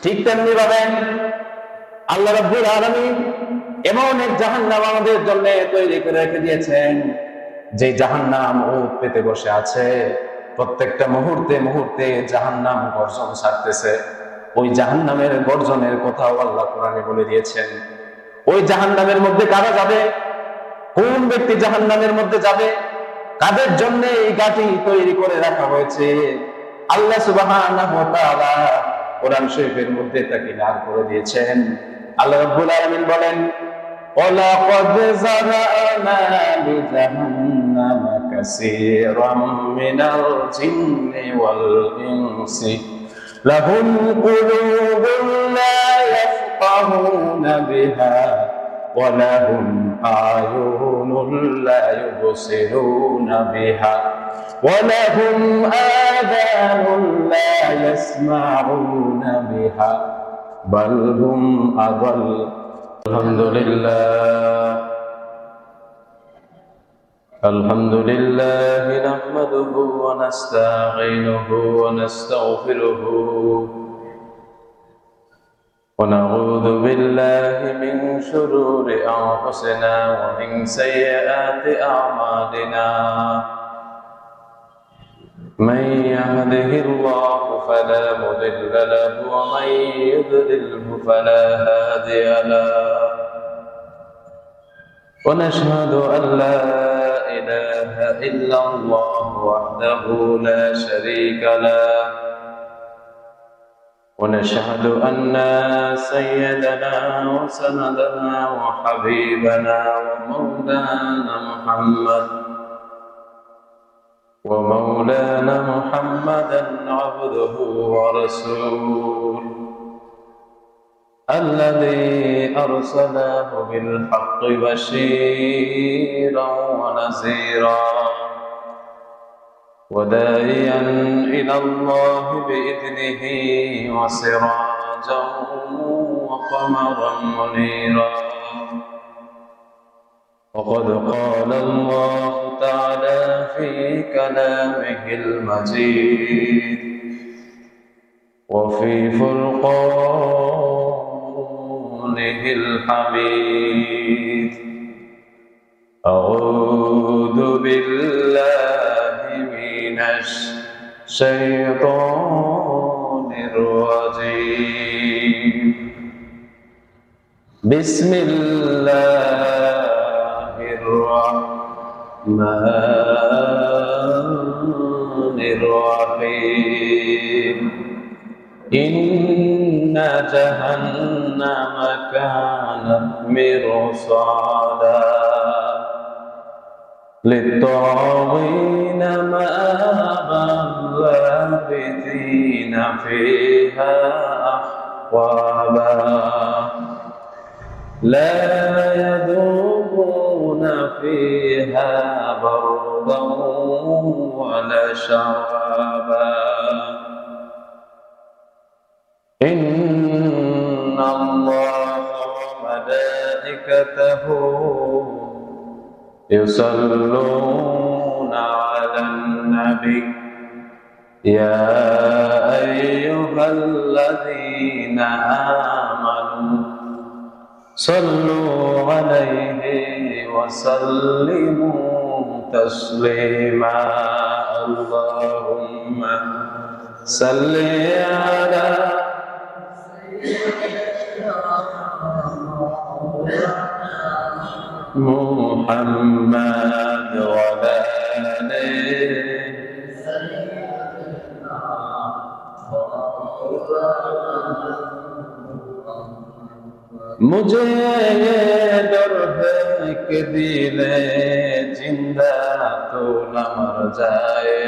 ঠিক তেমনি ভাবে আল্লাহ রাব্বুল আলামিন এমন এক জাহান্নাম আমাদের জন্য তৈরি করে রেখে দিয়েছেন, যে জাহান্নাম ওত পেতে বসে আছে। প্রত্যেকটা মুহূর্তে মুহূর্তে জাহান্নাম গর্জন ছাড়তেছে। ওই জাহান্নামের গর্জনের কথাও আল্লাহ কোরআনে বলে দিয়েছেন। ওই জাহান্নামের মধ্যে কারা যাবে, কোন ব্যক্তি জাহান্নামের মধ্যে যাবে, কাদের জন্য এই গাটি তৈরি করে রাখা হয়েছে, আল্লাহ সুবহানাহু ওয়া তাআলা কোরআন শরীফের মধ্যে তা ক্লিয়ার করে দিয়েছেন। আল্লাহ রাব্বুল আলামিন বলেন, ওয়ালাকাদ যারানা লিজাহান্নামা কাসীরাম মিনাল জিন্নি ওয়াল ইনসি লাহুম কুলুবুন লা ইয়াফকাহুনা বিহা ওয়া লাহুম আ'য়ুনুন লা ইউবসিরুনা বিহা ওয়া লাহুম আযানুন লা ইয়াসমাউনা বিহা বাল হুম আযাল। আলহামদুলিল্লাহ নাহমাদুহু ওয়া নাস্তাঈনুহু ওয়া নাস্তাগফিরুহু ওয়া নাউযু বিল্লাহি মিন শুরুরি আনফুসিনা ওয়া মিন সাইয়্যাতি আ'মালিনা। من يهده الله فلا مضل له ومن يضلله فلا هادي له ونشهد أن لا إله إلا الله وحده لا شريك له ونشهد أن سيدنا وسندنا وحبيبنا ومولانا محمدا عبده ورسوله الذي أرسله بالحق بشيرا ونذيرا وداعيا إلى الله بإذنه وسراجا وقمرا منيرا. وقد قال الله تعالى في كلامه المجيد وفي فرقانه الحميد. أعوذ بالله من الشيطان الرجيم. بسم الله الرحمن الرحيم. إن جهنم كانت مرصادا للطاغين مآبا لابثين فيها أحقابا لا يذوقون فيها بردا ولا شرابا إن الله وملائكته يصلون على النبي يا أيها الذين آمنوا صلوا عليه وسلموا تسليما. اللهم صل على محمد وعلى آله मुझे डर है कि दिले जिंदा तो न मर जाए.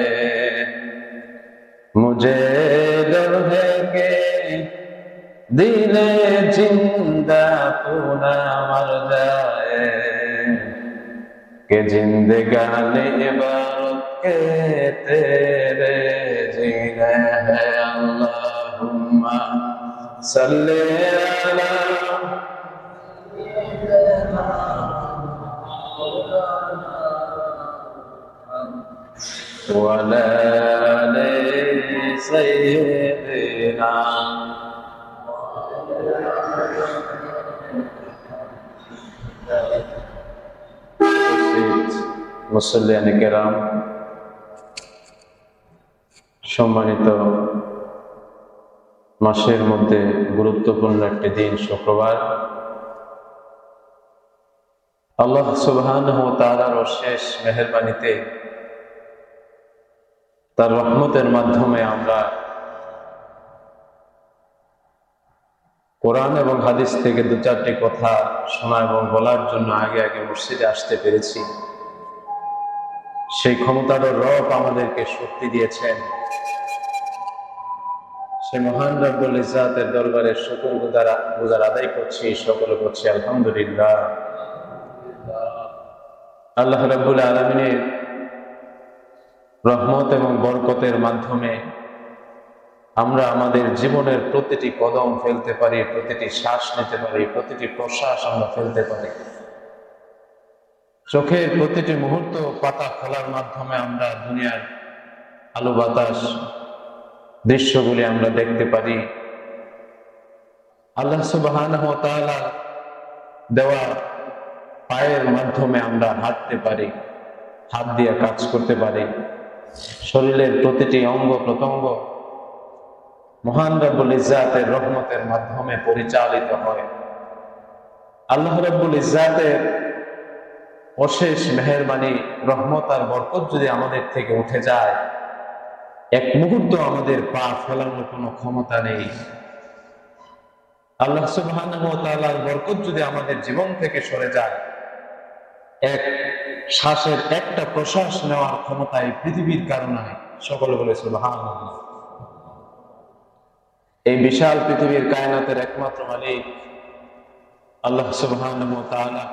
मुझे डर है कि दिले जिंदा तो न मर जाए कि जिंदगानी इबारत के तेरे जीने हैं. अल्लाहुम्मा सल्ले अला وعلى آل سيدنا মুসল্লিয়ানে কেরাম, সম্মানিত মাসের মধ্যে গুরুত্বপূর্ণ একটি দিন শুক্রবার। আল্লাহ সুবহানাহু ওয়া তাআলার অশেষ মেহেরবানিতে, তার রহমতের মাধ্যমে আমরা কোরআন এবং হাদিস থেকে দু চারটি কথা শোনা এবং বলার জন্য আগে আগে মসজিদে আসতে পেরেছি। সেই ক্ষমতার রব আমাদেরকে শক্তি দিয়েছেন। সে মহান রব্বুল ইজ্জাতের দরবারে শুকর গুজার আদায় করছি, সকলে করছি আলহামদুলিল্লাহ। আল্লাহ রাব্বুল আলামিনের রহমত এবং বরকতের মাধ্যমে আমরা আমাদের জীবনের প্রতিটি কদম ফেলতে পারি, প্রতিটি শ্বাস নিতে পারি, প্রতিটি প্রশ্বাস আমরা ফেলতে পারি। চোখের প্রতিটি মুহূর্ত পাতা খোলার মাধ্যমে আমরা দুনিয়ার আলো বাতাস দৃশ্যগুলি আমরা দেখতে পারি। আল্লাহ সুবহানাহু ওয়া তাআলা দেওয়া পায়ের মাধ্যমে আমরা হাঁটতে পারি, হাত দিয়ে কাজ করতে পারি। শরীরের প্রতিটি অঙ্গ প্রত্যঙ্গ মহান রব্বুল ইজ্জাতের রহমতের মাধ্যমে পরিচালিত হয়। আল্লাহ রব্বুল ইজ্জাতের অশেষ মেহেরবানি, রহমত আর বরকত যদি আমাদের থেকে উঠে যায়, এক মুহূর্ত আমাদের পা ফেলানোর কোনো ক্ষমতা নেই। আল্লাহ সুবহানাহু ওয়া তাআলার বরকত যদি আমাদের জীবন থেকে সরে যায়, এক শ্বাসের একটা প্রশ্বাস নেওয়ার ক্ষমতা এই পৃথিবীর কারণে নাই। সকলে বলে সুবহানাল্লাহ। এই বিশাল পৃথিবীর কায়নাতের একমাত্র মালিক আল্লাহ সুবহানাহু ওয়া তাআলা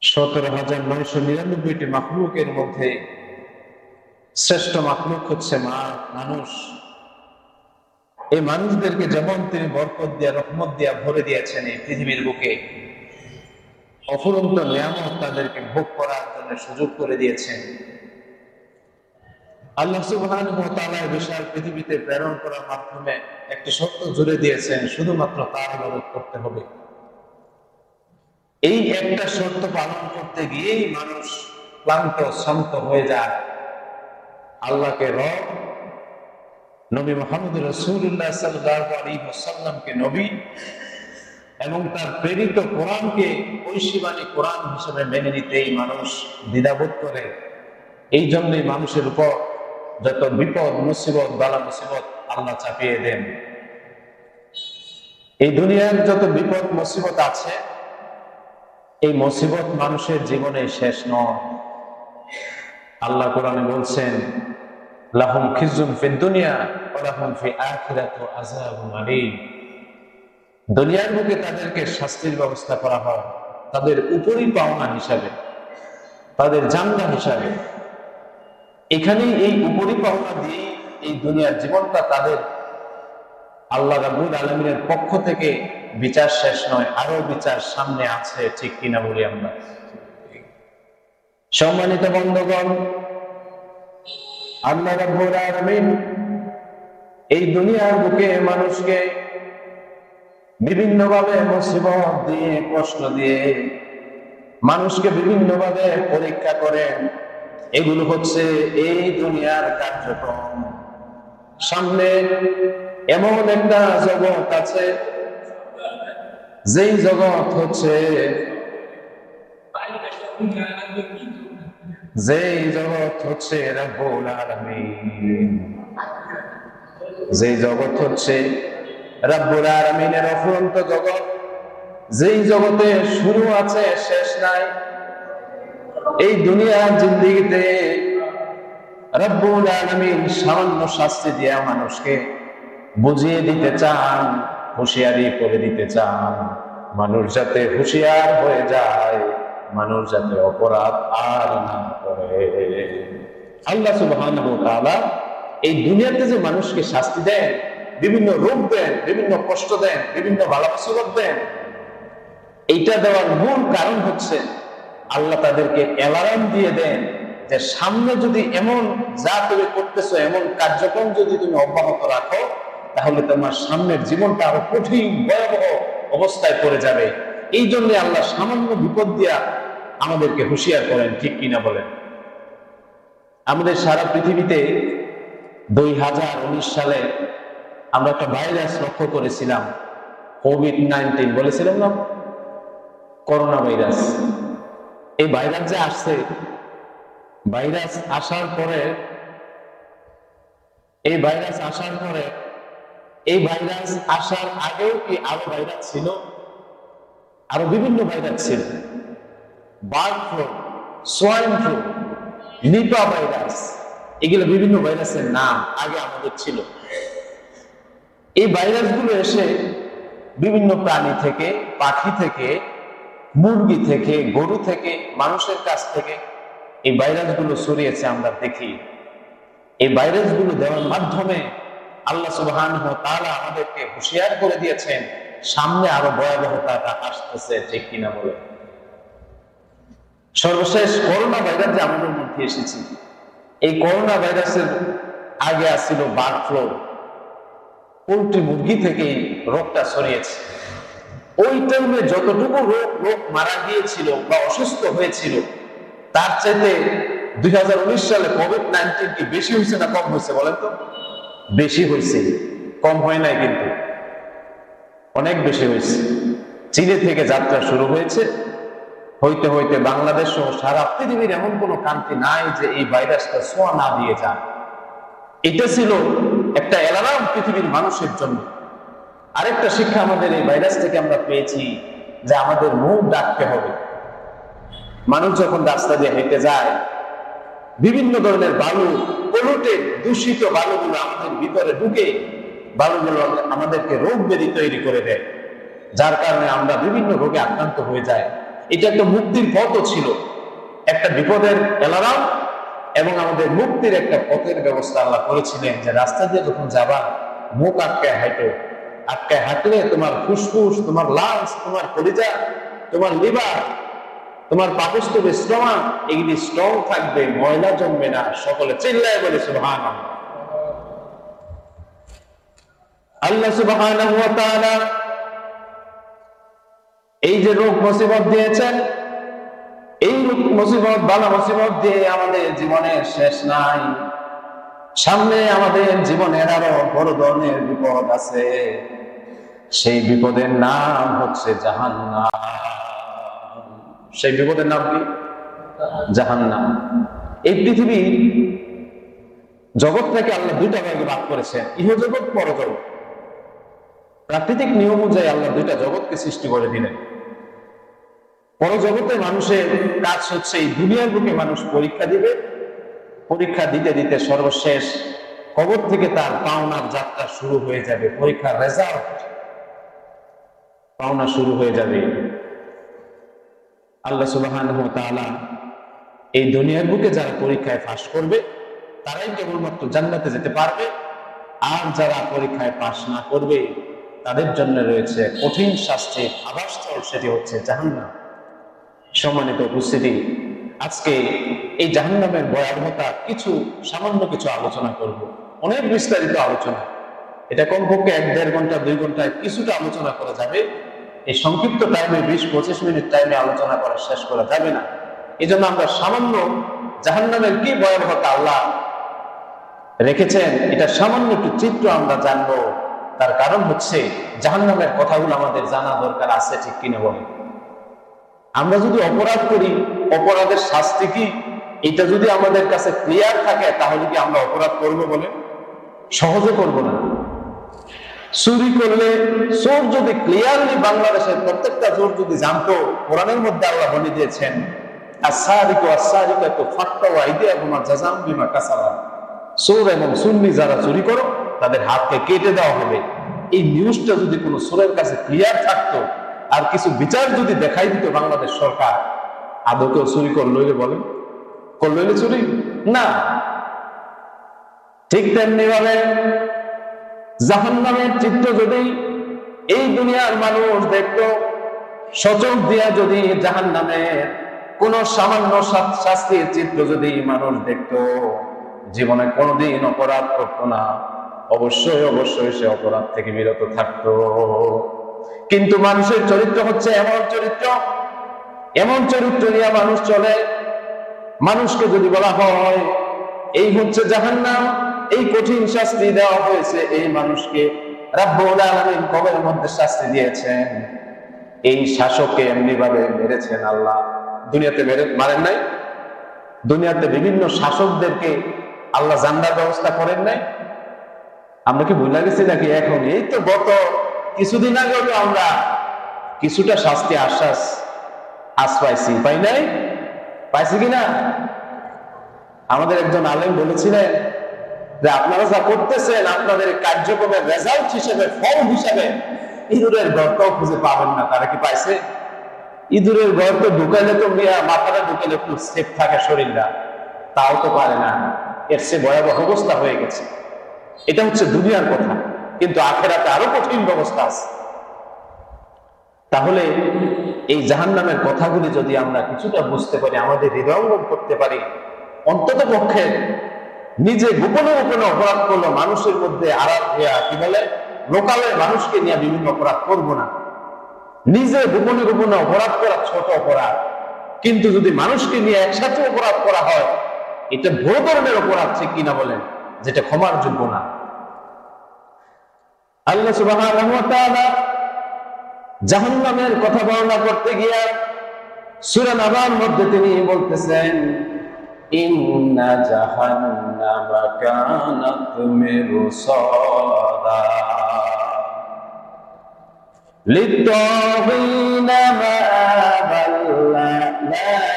17,999টি মাখলুকের মধ্যে শ্রেষ্ঠ মাখলুক হচ্ছে মানুষ। এই মানুষদেরকে যেমন তিনি বরকত দিয়া, রহমত দিয়া ভরে দিয়েছেন, এই পৃথিবীর বুকে অফুরন্ত নিয়ামত তাদেরকে ভোগ করার জন্য সুযোগ করে দিয়েছেন। আল্লাহ সুবহানাহু ওয়া তাআলা বিশাল পৃথিবীতে প্রেরণ করার মাধ্যমে একটি শর্ত জুড়ে দিয়েছেন, শুধুমাত্র তার ইবাদত করতে হবে। এই একটা শর্ত পালন করতে গিয়েই মানুষ ক্লান্ত শ্রান্ত হয়ে যায়। আল্লাহকে রব, নবী মুহাম্মদ রাসূলুল্লাহ সাল্লাল্লাহু আলাইহি ওয়াসাল্লামকে নবী এবং তার প্রেরিত কোরআনকে ঐশীবাণী কোরআন হিসেবে মেনে নিতেই মানুষ দ্বিধাবোধ করে। এই জন্যই মানুষের উপর যত বিপদ মুসিবত বালা মুসিবত আল্লাহ চাপিয়ে দেন। এই দুনিয়ার যত বিপদ মুসিবত আছে, এই মুসিবত মানুষের জীবনে শেষ নয়। আল্লাহ কোরআনে বলছেন, লাহুম খিজুন ফিদ দুনিয়া ওয়া লাহুম ফি আখিরাতি আযাবুন আলীম। দুনিয়ার বুকে তাদেরকে শাস্তির ব্যবস্থা করা হয় তাদের উপরি পাওনা হিসাবে, তাদের জান্নাত হিসাবে। এখানেই এই উপরি পাওনা দিয়ে এই দুনিয়ার জীবনটা তাদের আল্লাহ রাব্বুল আলামিনের পক্ষ থেকে বিচার শেষ নয়, আরো বিচার সামনে আছে। ঠিক কিনা বলি আমরা? সম্মানিত বন্ধুগণ, আল্লাহ রাব্বুল আলামিন এই দুনিয়ার বুকে মানুষকে বিভিন্নভাবে মুসিবত দিয়ে, কষ্ট দিয়ে মানুষকে বিভিন্নভাবে পরীক্ষা করেন। এগুলো হচ্ছে এই দুনিয়ার কার্যক্রম। সামনে এমন একটা জগৎ আছে, যেই জগৎ হচ্ছে রব্বুল আলামিন। যেই জগৎ হচ্ছে রব্বুল আলামিনের অফুরন্ত জগৎ, যেই জগতে শুরু আছে শেষ নাই। এই দুনিয়ার জিন্দেগিতে রব্বুল আলামিন সামান্য শাস্তি দিয়া মানুষকে বুঝিয়ে দিতে চান, হুঁশিয়ারি করে দিতে চান, মানুষ যাতে হুঁশিয়ার হয়ে যায়, মানুষ যাতে অপরাধ আর না করে। আল্লাহ সুবহানাহু ওয়া তাআলা এই দুনিয়াতে যে মানুষকে শাস্তি দেন, বিভিন্ন রূপ দেন, বিভিন্ন কষ্ট দেন, বিভিন্ন বালা মুসিবত দেন, এইটা দেওয়ার মূল কারণ হচ্ছে আল্লাহ তাদেরকে অ্যালার্ম দিয়ে দেন যে সামনে যদি এমন যা তুমি করতেছো, এমন কার্যক্রম যদি তুমি অব্যাহত রাখো, তাহলে তোমার সামনের জীবনটা আরো কঠিন ভয়াবহ অবস্থায় পড়ে যাবে। এই জন্য আল্লাহ সামান্য বিপদ দিয়া আমাদেরকে হুঁশিয়ার করেন, ঠিক কিনা বলেন? আমাদের সারা পৃথিবীতে 2019 সালে আমরা একটা ভাইরাস লক্ষ্য করেছিলাম, কোভিড-19 বলেছিলাম না, করোনা ভাইরাস। এই ভাইরাস যে আসছে, ভাইরাস আসার পরে এই ভাইরাস আসার আগেও কি আরো ভাইরাস ছিল? আরো বিভিন্ন ভাইরাস ছিল, bird flu, swine flu, Nipah virus, এগুলো বিভিন্ন ভাইরাসের নাম আগে আমাদের ছিল। এই ভাইরাসগুলো এসে বিভিন্ন প্রাণী থেকে, পাখি থেকে, মুরগি থেকে, গরু থেকে, মানুষের কাছ থেকে এই ভাইরাসগুলো ছড়িয়েছে আমরা দেখি। এই ভাইরাসগুলো দেওয়ার মাধ্যমে আল্লাহ সুবহানাহু ওয়া তাআলা আমাদেরকে হুঁশিয়ার করে দিয়েছেন সামনে আরো ভয়াবহতাটা আসতেছে, ঠিক কিনা বলে? সর্বশেষ করোনা ভাইরাস যে আমাদের মধ্যে এসেছে, এই করোনা ভাইরাসের আগে আসছিল বার্ড ফ্লু, পোল্ট্রি মুরগি থেকে রোগটা ছড়িয়েছে। ওই টাইমে যতটুকু লোক মারা গিয়েছিল বা অসুস্থ হয়েছিল, তার চাইতে 2019 সালে কোভিড-19 কি বেশি হয়েছে না কম হয়েছে বলেন তো? বেশি হয়েছে, কম হয় নাই, কিন্তু অনেক বেশি হয়েছে। চীনে থেকে যাত্রা শুরু হয়েছে, হইতে হইতে বাংলাদেশ সহ সারা পৃথিবীর এমন কোন কান্ট্রি নাই যে এই ভাইরাসটা ছোঁয়া না দিয়ে যায়। এটা ছিল একটা অ্যালার্ম পৃথিবীর মানুষের জন্য। আরেকটা শিক্ষা আমাদের এই ভাইরাস থেকে আমরা পেয়েছি যে আমাদের মুখ ডাকতে হবে। মানুষ যখন রাস্তা দিয়ে হেঁটে যায়, বিভিন্ন ধরনের বালু, পলুটেড দূষিত বালুগুলো আমাদের ভিতরে ঢুকে বালুগুলো আমাদেরকে রোগ ব্যাধি তৈরি করে দেয়, যার কারণে আমরা বিভিন্ন রোগে আক্রান্ত হয়ে যাই। এটা একটা মুক্তির পথও ছিল, একটা বিপদের অ্যালার্ম এবং আমাদের মুক্তির একটা পথের ব্যবস্থা আল্লাহ করেছিলেন যে রাস্তা দিয়ে যখন যাবা মুখ আটকায় হাঁটো, আটকায় হাঁটলে তোমার ফুসফুস, তোমার লাংস, তোমার কলিজা, তোমার লিভার, তোমার পাকস্থলী, স্টমাক, এগুলি স্ট্রং থাকবে, ময়লা জমবে না। সকলে চিল্লায় বলে সুবহানাল্লাহ। আল্লাহ সুবহানাহু ওয়া তাআলা এই যে রোগ মুসিবত দিয়েছেন, এই রোগ মুসিবত, বালা মুসিবত দিয়ে আমাদের জীবনের শেষ নাই। সামনে আমাদের জীবনের আরো বড় ধরনের বিপদ আছে। সেই বিপদের নাম হচ্ছে জাহান্নাম। সেই বিপদের নাম কি? জাহান্নাম। এই পৃথিবী জগৎটাকে আল্লাহ দুইটা ভাগে ভাগ করেছেন, ইহজগৎ, পরজগৎ। প্রাকৃতিক নিয়ম অনুযায়ী আল্লাহ দুইটা জগৎকে সৃষ্টি করে দিলেন। পরজগতে মানুষের কাজ হচ্ছে এই দুনিয়ার বুকে মানুষ পরীক্ষা দিবে, পরীক্ষা দিতে দিতে সর্বশেষ কবর থেকে তার পাওনার যাত্রা শুরু হয়ে যাবে, পরীক্ষার রেজাল্ট, পাওনা শুরু হয়ে যাবে। আল্লাহ সুবহানাহু ওয়া তাআলা এই দুনিয়ার বুকে যারা পরীক্ষায় পাস করবে তারাই কেবলমাত্র জান্নাতে যেতে পারবে, আর যারা পরীক্ষায় পাস না করবে তাদের জন্য রয়েছে কঠিন শাস্তির আবাসস্থল, সেটি হচ্ছে জাহান্নাম। সম্মানিত উপস্থিতি, আজকে এই জাহান্নামের ভয়াবহতা সামান্য কিছু আলোচনা করব। অনেক বিস্তারিত আলোচনা, এটা কমপক্ষে 1-1.5 ঘন্টা 2 ঘন্টায় কিছুটা আলোচনা করা যাবে। এই সংক্ষিপ্ত টাইমে 20-25 মিনিট টাইমে আলোচনা করা শেষ করা যাবে না। এই জন্য আমরা সামান্য জাহান্নামের কি ভয়াবহতা আল্লাহ রেখেছেন, এটা সামান্য একটু চিত্র আমরা জানবো। তার কারণ হচ্ছে জাহান্নামের কথাগুলো আমাদের জানা দরকার আছে, ঠিক কিনা বলেন? আমরা যদি অপরাধ করি, অপরাধের শাস্তি কি, এটা যদি আমাদের কাছে ক্লিয়ার থাকে, তাহলে কি আমরা অপরাধ করবো বলে? সহজে করব না। চুরি করলে চোর যদি ক্লিয়ারলি বাংলাদেশের প্রত্যেকটা চোর যদি জানতো, কোরআনের মধ্যে আল্লাহ বলে দিয়েছেন আস-সারিকু আস-সারিকাতু ফাক্তাউ আইদিয়াহুমা জাযাম বিমা কাসাবা, চোর এবং সুন্নি যারা চুরি করো তাদের হাতকে কেটে দেওয়া হবে। এই নিউজটা যদি কোনো চোরের কাছে ক্লিয়ার থাকতো, আর কিছু বিচার যদি দেখাই দিত বাংলাদেশ সরকার, আদৌ কেউ চুরি করলইলে বলেন? করলইলে চুরি না। ঠিক তেমনি ভাবে জাহান্নামের চিত্র যদি এই দুনিয়ার মানুষ দেখতো, সচক দিয়া যদি জাহান্নামের কোন সামান্য শাস্তির চিত্র যদি মানুষ দেখতো, জীবনে কোনোদিন অপরাধ করতো না, অবশ্যই অবশ্যই সে অপরাধ থেকে বিরত থাকতো। কিন্তু মানুষের চরিত্র হচ্ছে এমন চরিত্র নিয়ে মানুষ চলে। মানুষকে যদি বলা হয় এই হচ্ছে জাহান্নাম, এই কঠিন শাস্তি দেওয়া হয়েছে এই মানুষকে, রাব্বুল আলামিন কবরের মধ্যে শাস্তি দিয়েছেন, এই শাসককে এমনি ভাবে মেরেছেন আল্লাহ। দুনিয়াতে মারেন নাই? দুনিয়াতে বিভিন্ন শাসকদেরকে আল্লাহ জান্নার ব্যবস্থা করেন নাই? আমরা কি ভুলে গেছি নাকি? এখন এই তো গত কিছুদিন আগে আমরা কিছুটা শাস্তি আশ্বাস পাই নাই? পাইছি কিনা? আমাদের একজন আলেম বলেছিলেন যে আপনারা যা করতেছেন আপনাদের কার্যক্রমের রেজাল্ট হিসেবে, ফল হিসেবে ইঁদুরের গর্ত খুঁজে পাবেন না। তারা কি পাইছে? ইঁদুরের গর্ত ঢুকাইলে তো মাথাটা ঢুকাইলে একটু সেফ থাকে শরীরটা, তাও তো পারে না। এর চেয়ে ভয়াবহ অবস্থা হয়ে গেছে। এটা হচ্ছে দুনিয়ার কথা, কিন্তু আখেরাতে আরো কঠিন ব্যবস্থা আছে। তাহলে এই জাহান্নামের কথাগুলি যদি আমরা কিছুটা বুঝতে পারি, আমাদের হৃদয়ঙ্গম করতে পারি, অন্তত পক্ষে নিজে গোপনে গোপনে অপরাধ করলো মানুষের মধ্যে আড়াল হইয়া, কি বলে, লোকালে মানুষকে নিয়ে বিভিন্ন অপরাধ করবো না। নিজে গোপনে গোপনে অপরাধ করা ছোট অপরাধ, কিন্তু যদি মানুষকে নিয়ে একসাথে অপরাধ করা হয় এটা বড় ধরনের অপরাধ, ঠিক কিনা বলেন, যেটা ক্ষমার যোগ্য না। আল্লাহ সুবহানাহু ওয়া তাআলা জাহান্নামের কথা বর্ণনা করতে গিয়ে সূরা নাবার মধ্যে তিনি বলতেছেন, ইন্না জাহান্নামা কানাত মিরসাদা লিত্তাগিনা মাআবাল লা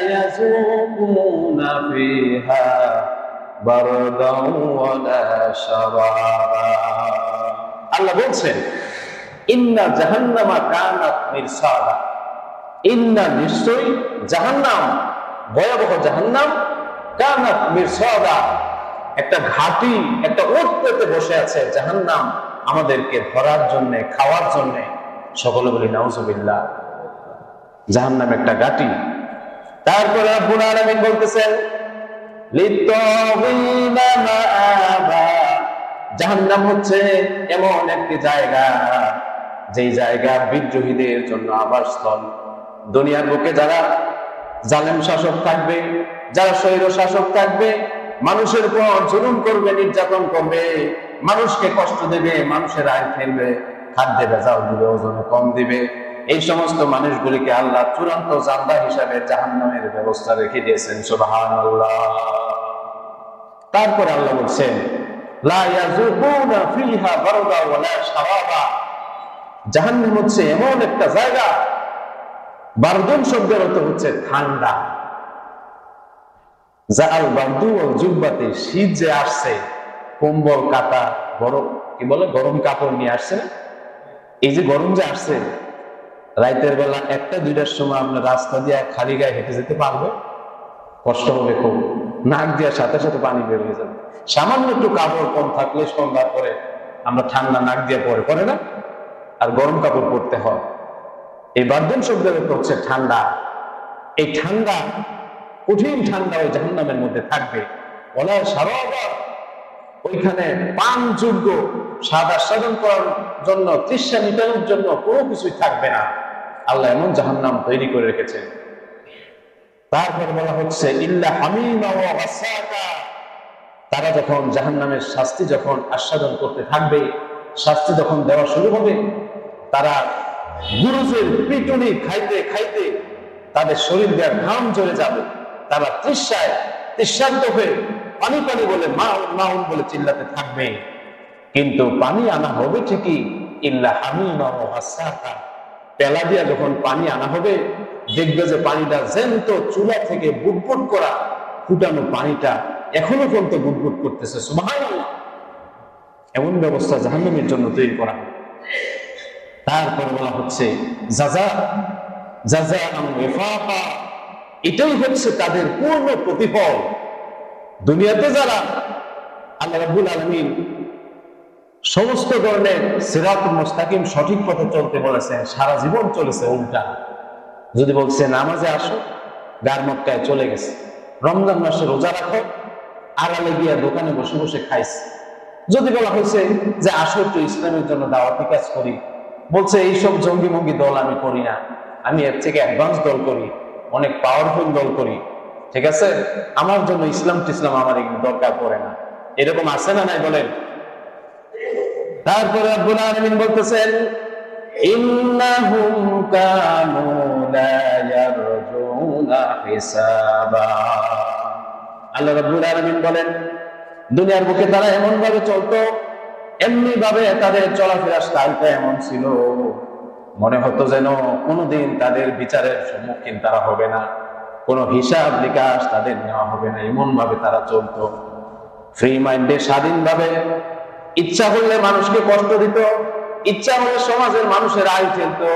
ইয়াযুকুনা ফিহা বারদান ওয়ালা শারাবা। আল্লাহ বলছেন ইন্না জাহান্নামা কানাত মিরসাদা, ইন্না নিশ্চয়ই জাহান্নাম, ভয়াবহ জাহান্নাম, কানাত মিরসাদা একটা ঘাঁটি, একটা ওট পেতে বসে আছে জাহান্নাম আমাদেরকে ধরার জন্য, খাওয়ার জন্য। সকলে বলি নাউজুবিল্লাহ। জাহান্নাম একটা ঘাঁটি। তারপরে রব্বুল আলামিন বলতেছেন লিত্তাগিনা মাআবা, জাহান্নাম হচ্ছে এমন একটি জায়গা, যেই জায়গা বিদ্রোহীদের জন্য আবাসস্থল। দুনিয়ার বুকে যারা জালেম শাসক থাকবে, যারা স্বৈর শাসক থাকবে, মানুষের উপর জুলুম করবে, নির্যাতন করবে, মানুষকে কষ্ট দেবে, মানুষের আয় ফেলবে, খাদ্যে ভেজাল দিবে, ওজনে কম দিবে, এই সমস্ত মানুষগুলিকে আল্লাহ চূড়ান্ত জান্দা হিসাবে জাহান্নামের ব্যবস্থা রেখে দিয়েছেন। সুবহানাল্লাহ। তারপর আল্লাহ বলছেন লা ইয়াযুকুনা ফিহা বারদা ওয়ালা শারাবা, জাহান্নাম হচ্ছে এমন একটা জায়গা, বারদুন শব্দের অর্থ হচ্ছে ঠান্ডা। জাআল বারদু ওয়াল জুব্বাতে, শীত যে আসছে, কম্বল কাতা, গরম, কি বলে, গরম কাপড় নিয়ে আসছে না? এই যে গরম যে আসছে, রাতের বেলা 1টা-2টার সময় আমরা রাস্তা দিয়ে খালি গায়ে হেঁটে যেতে পারবো? কষ্ট হবে খুব, নাক দিয়ে সাথে সাথে পানি বের হয়ে যাবে। সামান্য একটু কাপড় কম থাকলে সন্ধ্যার পরে আমরা ঠান্ডা নাক দিয়ে পরে না, আর গরম কাপড় পরতে হয়। এই বারদুন শব্দের অর্থ হচ্ছে ঠান্ডা। এই ঠান্ডা, কঠিন ঠান্ডা ওই জাহান্নামের মধ্যে থাকবে। ওলা শারাবা, ওইখানে পানযোগ্য স্বাদ আস্বাদন করার জন্য, তৃষ্ণা মিটানোর জন্য কোনো কিছুই থাকবে না। আল্লাহ এমন জাহান্নাম তৈরি করে রেখেছেন। তারপর বলা হচ্ছে ইল্লা হামিমা ওয়া গাসাকা, তারা যখন জাহান্নামের শাস্তি যখন আস্বাদন করতে থাকবে, শাস্তি যখন দেওয়া শুরু হবে, তারা গুরুজের পিটুনি খাইতে খাইতে তাদের শরীর দেওয়ার ঘাম ঝরে যাবে। তারা তৃষ্ণার্ত হয়ে পানি পানি বলে, মাউন মাউন বলে চিল্লাতে থাকবে। কিন্তু পানি আনা হবে ঠিকই, ইল্লা হামিমা ওয়া গাসাকা, পেলা দিয়া যখন পানি আনা হবে, দেখবে যে পানিটা জ্যান্ত চুলা থেকে বুটবুট করা ফুটানো পানিটা এখনো পর্যন্ত বুটবুট করতেছে। সুবহানাল্লাহ। এমন ব্যবস্থা জাহান্নামের জন্য তৈরি করা। তারপর বলা হচ্ছে জাযাআন ওয়াফাকা, এটাই হচ্ছে তাদের পূর্ণ প্রতিফল। দুনিয়াতে যারা আল্লাহ রাব্বুল আলামিন সমস্ত ধরনের সিরাতুল মুস্তাকিম, সঠিক পথে চলতে বলেছেন, সারা জীবন চলেছে উল্টা। যদি বলছে নামাজে আসো, গার মক্কায় চলে গেছে। রমজান মাসে রোজা রাখো, আড়ালে গিয়া দোকানে বসে বসে খাইছে। যদি বলা হয়েছে যে আসো একটু ইসলামের জন্য দাওয়াতি কাজ করি, বলছে এইসব জঙ্গি মঙ্গি দল আমি করি না, আমি এর থেকে অ্যাডভান্স দল করি, অনেক পাওয়ারফুল দল করি, ঠিক আছে, আমার জন্য ইসলাম টিসলাম আমার এগুলো দরকার পড়ে না, এরকম আছে না নাই বলেন? তারপরে রব্বুল আলামিন বলতেছেন ইন্নাহুম কানু লা ইয়ারজুনা হিসাবা। আল্লাহ রাব্বুল আলামিন বলেন দুনিয়ার বুকে তারা এমন ভাবে চলতো, এমনি ভাবে তাদের চলাফেরা স্টাইলটা এমন ছিল, মনে হতো যেন কোনোদিন তাদের বিচারের সম্মুখীন তারা হবে না, কোনো হিসাব নিকাশ তাদের নেওয়া হবে না, এমন ভাবে তারা চলতো। ফ্রি মাইন্ডে স্বাধীনভাবে ইচ্ছা করলে মানুষকে কষ্ট দিত, ইচ্ছা হলে সমাজের মানুষের আয় ফেলতো,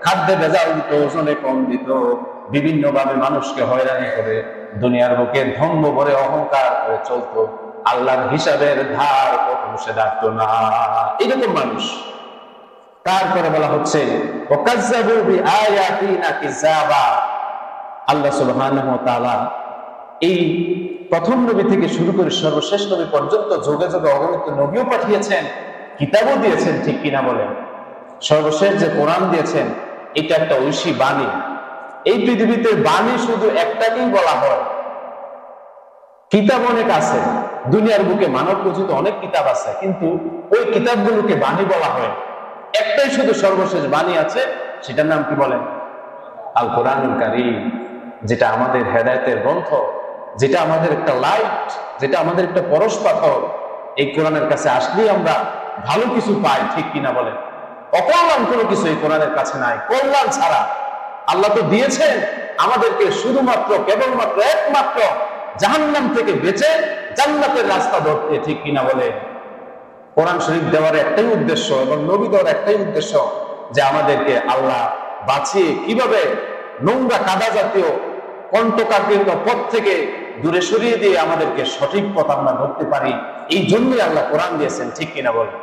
খাদ্যে ভেজাল দিত, ওজনে কম দিত, বিভিন্ন ভাবে মানুষকে হয়রানি করে দুনিয়ার বুকে ধম্ম ভরে অহংকার করে চলতো, আল্লাহর হিসাবের ধার কখনো সে ডাকতো না, এরকম মানুষ। তারপরে বলা হচ্ছে ওয়াকাজ্জাবু বিআয়াতিনা কিযাবা। আল্লাহ সুবহানাহু ওয়া তাআলা এই প্রথম নবী থেকে শুরু করে সর্বশেষ নবী পর্যন্ত যুগে যুগে অগণিত নবীও পাঠিয়েছেন, কিতাবও দিয়েছেন, ঠিক কিনা বলেন? সর্বশেষ যে কোরআন দিয়েছেন এটা একটা ঐশী বাণী। এই পৃথিবীতে বাণী শুধু একটাকেই বলা হয়, কিতাব অনেক আছে, দুনিয়ার বুকে মানব রচিত অনেক কিতাব আছে, কিন্তু ওই কিতাবগুলোকে বাণী বলা হয়, একটাই শুধু সর্বশেষ বাণী আছে, সেটার নাম কি বলেন? আল কোরআনুল কারীম, যেটা আমাদের হেদায়েতের গ্রন্থ, যেটা আমাদের একটা লাইট, যেটা আমাদের একটা পরশ পাথর। এই কোরআনের কাছে আসলেই আমরা ভালো কিছু পাই, ঠিক কিনা বলেন? অকল্যাণ কোনো কিছু এই কোরআনের কাছে নাই, কল্যাণ ছাড়া। আল্লাহ তো দিয়েছেন আমাদেরকে শুধুমাত্র কেবলমাত্র একমাত্র জাহান্নাম থেকে বেঁচে জান্নাতের রাস্তা ধরতে, ঠিক কিনা বলে? কোরআন শরীফ দেওয়ার একটাই উদ্দেশ্য এবং নবী দেওয়ার একটাই উদ্দেশ্য যে আমাদেরকে আল্লাহ বাঁচিয়ে কিভাবে নোংরা কাদা জাতীয় কণ্টকাকীর্ণ পথ থেকে দূরে সরিয়ে দিয়ে আমাদেরকে সঠিক পথ আমরা ধরতে পারি, এই জন্যই আল্লাহ কোরআন দিয়েছেন, ঠিক কিনা বলে?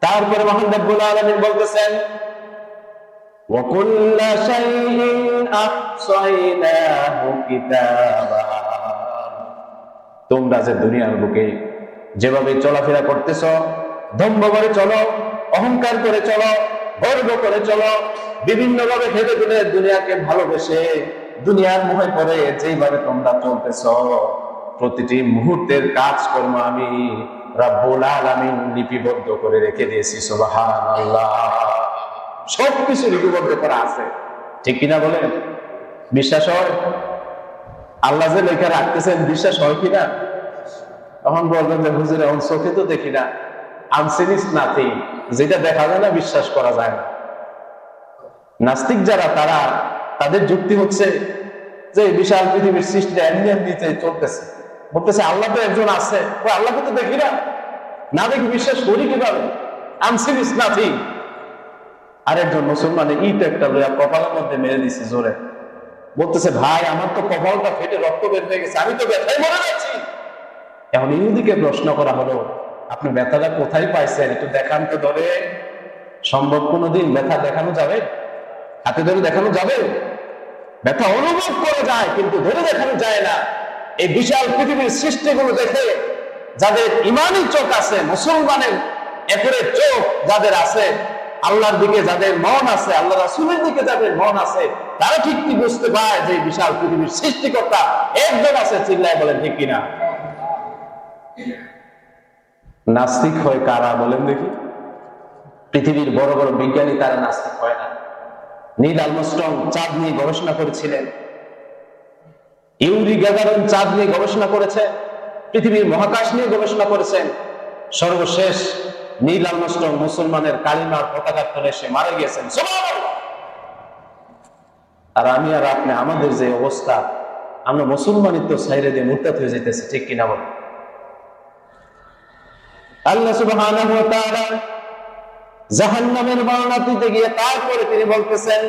তারপরে মহান রব্বুল আলামিন বলতেছেন ওয়াকুল্লা শাইইন আহসাইনাহু কিতাবা। তোমরা যে দুনিয়ার বুকে যেভাবে চলাফেরা করতেছ, দম্ভ করে চলো, অহংকার করে চলো, গর্ব করে চলো, বিভিন্ন ভাবে ভেবে ভেবে দুনিয়াকে ভালোবেসে দুনিয়ার মোহে পড়ে যেভাবে তোমরা চলতেছ, প্রতিটি মুহূর্তের কাজকর্ম আমি রব্বুল আলামিন লিপিবদ্ধ করে রেখে দিয়েছি। সুবহানাল্লাহ, সবকিছু লিপিবদ্ধ করা আছে, ঠিক কিনা বলেন? বিশ্বাস হয়? আল্লাহ যে লেখা রাখতেছেন বিশ্বাস হয় কিনা? তখন বলবেন যে হুজুর এখন চোখে তো দেখি না, আনসিন ইজ নাথিং, যেটা দেখা যায় না বিশ্বাস করা যায় না। নাস্তিক যারা, তারা তাদের যুক্তি হচ্ছে যে বিশাল পৃথিবীর সৃষ্টিটা এমনি এমনিতে চলতেছে, বলতেছে আল্লাহ তো একজন আছে, ওই আল্লাহকে তো দেখি না, না দেখি বিশ্বাস করি কিভাবে? Unseen is nothing. আরেকজন মুসলমানের ইট একটা লইয়া কপালের মধ্যে মেরে দিছে জোরে, বলতেছে ভাই আমার তো কপালটা ফেটে রক্ত বের হয়ে গেছে, আমি তো ব্যথায় মরে যাচ্ছি। এখন ইহুদিকে প্রশ্ন করা হলো আপনি ব্যথাটা কোথায় পাইছেন, একটু দেখান তো ধরে। সম্ভব কোনোদিন ব্যথা দেখানো যাবে? হাতে ধরে দেখানো যাবে? ব্যথা অনুভব করা যায় কিন্তু ধরে দেখানো যায় না। এই বিশাল পৃথিবীর সৃষ্টিগুলো দেখে যাদের ইমানি চোখ আছে, মুসলমানের একের চোখ যাদের আছে, আল্লাহর দিকে যাদের মন আছে, আল্লাহ রাসূলের দিকে যাদের মন আছে, তারা ঠিক কি বুঝতে পায় যে বিশাল পৃথিবীর সৃষ্টিকর্তা একজন আছে। চিল্লায় বলেন ঠিক কিনা? নাস্তিক হয় কারা বলেন দেখি? পৃথিবীর বড় বড় বিজ্ঞানী তারা নাস্তিক হয় না। নীল আর্মস্ট্রং চাঁদ নিয়ে গবেষণা করেছিলেন, ইউরি গ্যাগারিন চাঁদ নিয়ে গবেষণা করেছে, পৃথিবীর মহাকাশ নিয়ে গবেষণা করেছেন। সর্বশেষ নীল আর্মস্ট্রং মুসলমানের কালিমার পতাকা তলে সে মারা গিয়েছেন। আর আমি আর আপনি, আমাদের যে অবস্থা, আমরা মুসলমানিত্ব ছাইরে দিয়ে মুরতাদ হয়ে যেতেছি, ঠিক কিনা বল? আল্লাহ সুবহানাহু ওয়া তাআলা জাহান্নামের বর্ণনা দিতে গিয়ে তারপরে তিনি বলতেছেন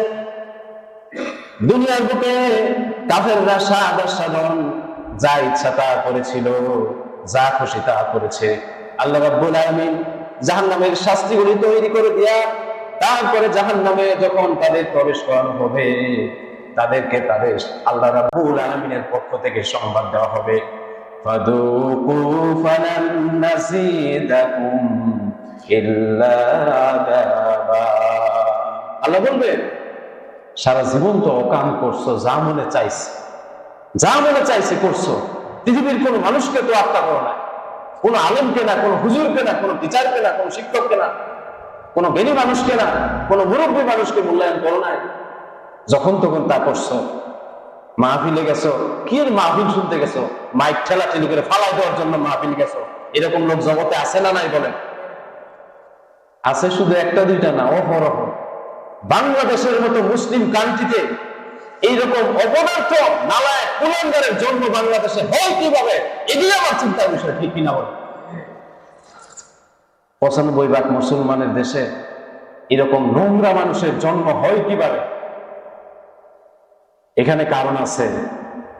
দুনিয়ার বুকে কাফেররা সাধারণ যা ইচ্ছা তা করেছিল, যা খুশি তা করেছে। আল্লাহ রাব্বুল আলামিন জাহান্নামের শাস্তিগুলি তৈরি করে দিয়া তারপরে জাহান্নামে যখন তাদের প্রবেশ করানো হবে, তাদেরকে তাদের আল্লাহ রাব্বুল আলামিনের পক্ষ থেকে সংবাদ দেওয়া হবে ফাদুকু ফালান নাযীদাকুম ইল্লা আযাবা। আল্লাহ বলবেন, সারা জীবন তো অকাম করছো, যা মনে চাইছে করছো। পৃথিবীর কোন মানুষকে তো হত্যা করো না, কোন আলেমকে না, কোন হুজুরকে না, কোন টিচারকে না, কোন শিক্ষককে না, কোন জ্ঞানী মানুষকে না, কোন মুরব্বী মানুষকে মূল্যায়ন করো নাই। যখন তখন তা করছো। মাহফিলে গেছো, কি মাহফিল শুনতে গেছো? মাইক ঠেলাঠেলি করে ফালাই দেওয়ার জন্য মাহফিল গেছো। এরকম লোক জগতে আছে না নাই বলেন? আছে, শুধু একটা দুইটা না, অহরহ। বাংলাদেশের মতো মুসলিম কান্ট্রিতে এইরকম অপদার্থ নালায় কুলাঙ্গারের জন্ম বাংলাদেশে হয় কিভাবে? এগুলো আমার চিন্তার বিষয়, ঠিক কিনা বলে? 95 ভাগ মুসলমানের দেশে এরকম নোংরা মানুষের জন্ম হয় কিভাবে? এখানে কারণ আছে।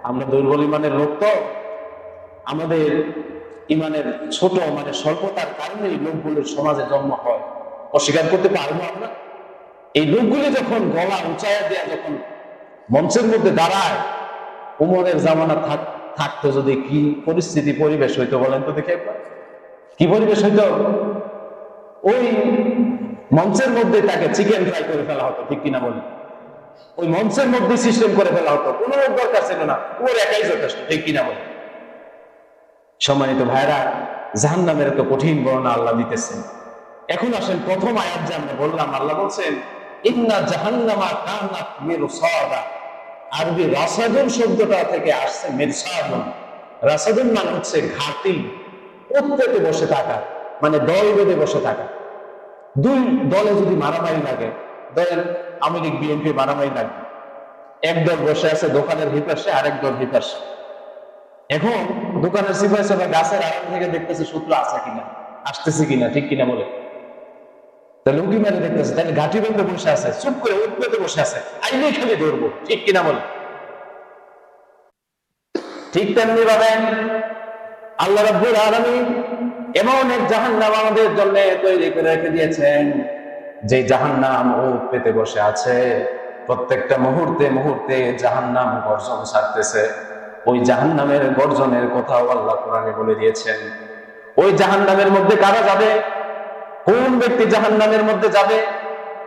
আমরা দুর্বল ইমানের লোক, তো আমাদের ইমানের ছোট স্বল্পতার কারণে এই লোকগুলোর সমাজে জন্ম হয়। অস্বীকার করতে পারবো আমরা। এই লোকগুলি যখন গলা উঁচাইয়া দেয়া যখন মঞ্চের মধ্যে দাঁড়ায়, উমরের জামানা থাকতো যদি কি পরিস্থিতি পরিবেশ হইতো বলেন তো দেখে একবার। কি পরিবেশ হইতো? ওই মঞ্চের মধ্যে তাকে চিকেন ফ্রাই করে ফেলা হতো, ঠিক কিনা বলেন? ওই মঞ্চের মধ্যে সিস্টেম করে ফেলা হতো, কোনো দরকার ছিল না, ওর একাই যথেষ্ট, ঠিক কিনা বলেন? সম্মানিত ভাইরা, জাহান্নামের এত কঠিন বর্ণনা আল্লাহ দিতেছেন। এখন আসেন প্রথম আয়াত যে আমরা বললাম, আল্লাহ বলছেন ইন্না জাহান্নামা কানাত মিরসাদা। আরবি রাসাদুন শব্দটা থেকে আসছে মিরসাদুন। রাসাদুন মানে হচ্ছে ঘাটি, উৎপেতে বসে থাকা, দল বেঁধে বসে থাকা। দুই দলে যদি মারামারি লাগে, ধরেন আওয়ামী লীগ বিএনপি মারামারি লাগবে, এক দল বসে আছে দোকানের হিপাশে, আরেক দল হিপাশে। এখন দোকানের সিপাশে বা গাছের আড়াল থেকে দেখতেছে শত্রু আছে কিনা, আসতেছে কিনা, ঠিক কিনা বলে? তাহলে উঁকি মেরে দেখতেছে, তাহলে ঘাটি বেঁধে বসে আছে, চুপ করে উৎপেতে বসে আছে, আইলেই খালি ধরবো, ঠিক কিনা বলে? ঠিক তেমনি ভাবে আল্লাহ রাব্বুল আলামিন এমন এক জাহান্নাম আমাদের জন্য তৈরি করে রেখে দিয়েছেন, যে জাহান্নাম উট পেতে বসে আছে। প্রত্যেকটা মুহূর্তে মুহূর্তে জাহান্নাম গর্জন ছাড়তেছে। ওই জাহান্নামের গর্জনের কথাও আল্লাহ কোরআনে বলে দিয়েছেন। ওই জাহান্নামের মধ্যে কারা যাবে? কোন ব্যক্তি জাহান্নামের মধ্যে যাবে?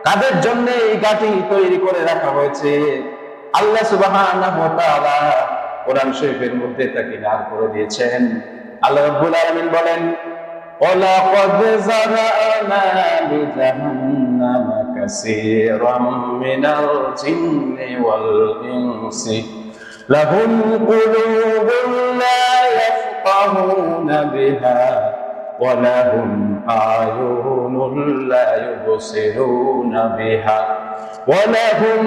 কাদের জন্য এই গাটি তৈরি করে রাখা হয়েছে? আল্লাহ সুবহানাহু ওয়া তাআলা কোরআন শরীফের মধ্যে তা কিনার করে দিয়েছেন। আল্লাহ রাব্বুল আলামিন বলেন, ওয়ালাকাদ যারানা লিজাহান্নামা কাসীরাম মিনাল জিন্নি ওয়াল ইনসি লাহুম কুলুবুন লা ইয়াফকাহুনা বিহা ওয়া লাহুম আয়ুনুন লা ইউবসিরুনা বিহা ওয়া লাহুম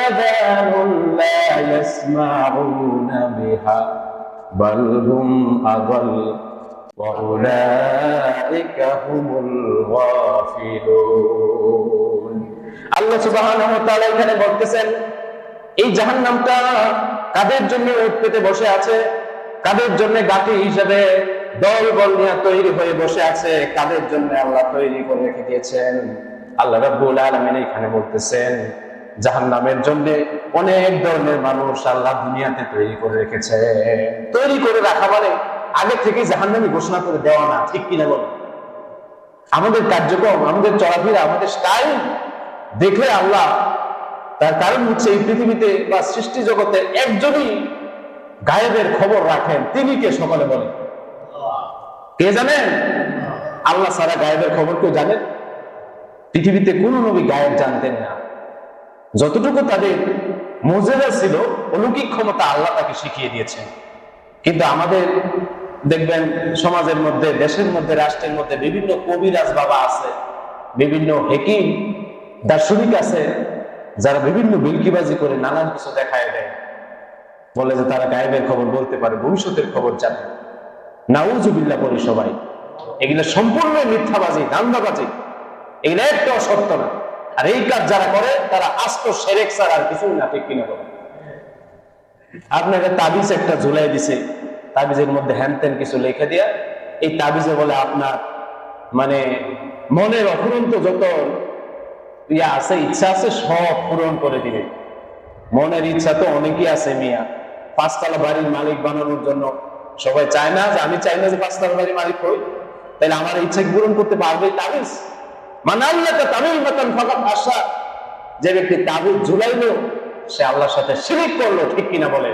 আযানুন লা ইয়াসমাউনা বিহা বাল হুম আযাল ওয়া উলাইকা হুমুল গাফিলুন। আল্লাহ সুবহানাহু ওয়া তাআলা এখানে বলতেছেন, এই জাহান্নামটা কাদের জন্য উট পেতে বসে আছে, কাদের জন্য গাটি হিসেবে দল বল নিয়ে তৈরি হয়ে বসে আছে, কাদের জন্য আল্লাহ তৈরি করে রেখে দিয়েছেন। আল্লাহ রাব্বুল আলামিন এখানে বলতেছেন, জাহান্নামের জন্য অনেক ধরনের মানুষ আল্লাহ দুনিয়াতে তৈরি করে রেখেছে। তৈরি করে রাখা আগে থেকে জাহান্নামী ঘোষণা করে দেওয়া না, ঠিক কিনা বল? আমাদের কার্যক্রম, আমাদের চলাফেরা, আমাদের স্টাইল দেখলে আল্লাহ, তার কারণ হচ্ছে এই পৃথিবীতে বা সৃষ্টি জগতে একজনই গায়েবের খবর রাখেন। তিনি কে? সকলে বলেন, কে জানেন? আল্লাহ ছাড়া গায়েবের খবর কেউ জানেন? পৃথিবীতে কোন নবী গায়েব জানতেন না। যতটুকু তাদের মুজিজা ছিল, অলৌকিক ক্ষমতা আল্লাহ তাকে শিখিয়ে দিয়েছেন। কিন্তু আমাদের দেখবেন সমাজের মধ্যে, দেশের মধ্যে, রাষ্ট্রের মধ্যে বিভিন্ন কবিরাজ বাবা আছে, বিভিন্ন হেকিম দার্শনিক আছে, যারা বিভিন্ন বিলকিবাজি করে নানান কিছু দেখায় দেয়, বলে যে তারা গায়েবের খবর বলতে পারে, ভবিষ্যতের খবর জানে। নাউজুবিল্লাহ করি সবাই। এগুলো সম্পূর্ণ মিথ্যাবাজি, ধান্দাবাজি, এগুলো একটাও সত্য না। আর এই কাজ যারা করে তারা আস্ত শিরক ছাড়া আর কিছুই না, ঠিক কিনা বলে? আপনাকে তাবিজ একটা ঝুলাই দিছে, তাবিজের মধ্যে হ্যান ত্যান কিছু লিখে দিয়া, এই তাবিজে বলে আপনার মনের অফুরন্ত যত আছে, ইচ্ছা আছে, সব পূরণ করে দিবে। মনের ইচ্ছা তো অনেকই আছে মিয়া। 5 তলা বাড়ির মালিক বানানোর জন্য সবাই চায় না যে আমি চাই না যে 5 বাড়ি মালিক হই, তাহলে আমার ইচ্ছা কি পূরণ করতে পারবে তাবিজ? মানাল্লাকা তামিমাতান ফাকাত আশা, যে ব্যক্তি তাবিজ ঝুলাইলো সে আল্লাহর সাথে শিরক করলো, ঠিক কিনা বলে?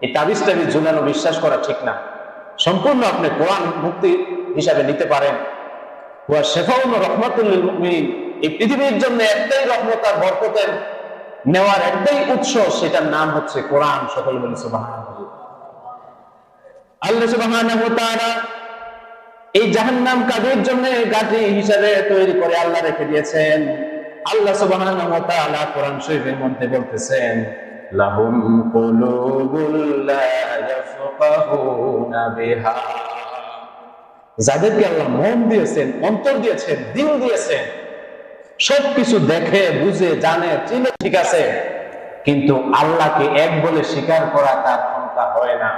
এই তাবিজ ঝুলানো বিশ্বাস করা ঠিক না। সম্পূর্ণ আপনি কোরআন মুক্তি হিসাবে নিতে পারেন। ওয়া শিফাউন রাহমাতুল লিল মুমিনিন, এই পৃথিবীর জন্য একটাই রহমত আর বরকতের নেওয়ার একটাই উৎস, সেটার নাম হচ্ছে কোরআন। সকল বলি সুবহানাল্লাহ। আল্লাহ সুবহানাহু ওয়া তাআলা এই জাহান্নাম কাদের জন্য গাটি হিসাবে তৈরি করে আল্লাহ রেখে দিয়েছেন। আল্লাহ সুবহানাহু ওয়া তাআলা কোরআন শরীফের মধ্যে বলতেছেন, লাহুম কুলুবুল লা ইয়াফকাহুনা বিহা, যাদেরকে আল্লাহ মন দিয়েছেন, অন্তর দিয়েছেন, দিল দিয়েছেন, সবকিছু দেখে বুঝে জানে চিনে, ঠিক আছে, কিন্তু আল্লাহকে এক বলে স্বীকার করা তার ক্ষমতা হয় না।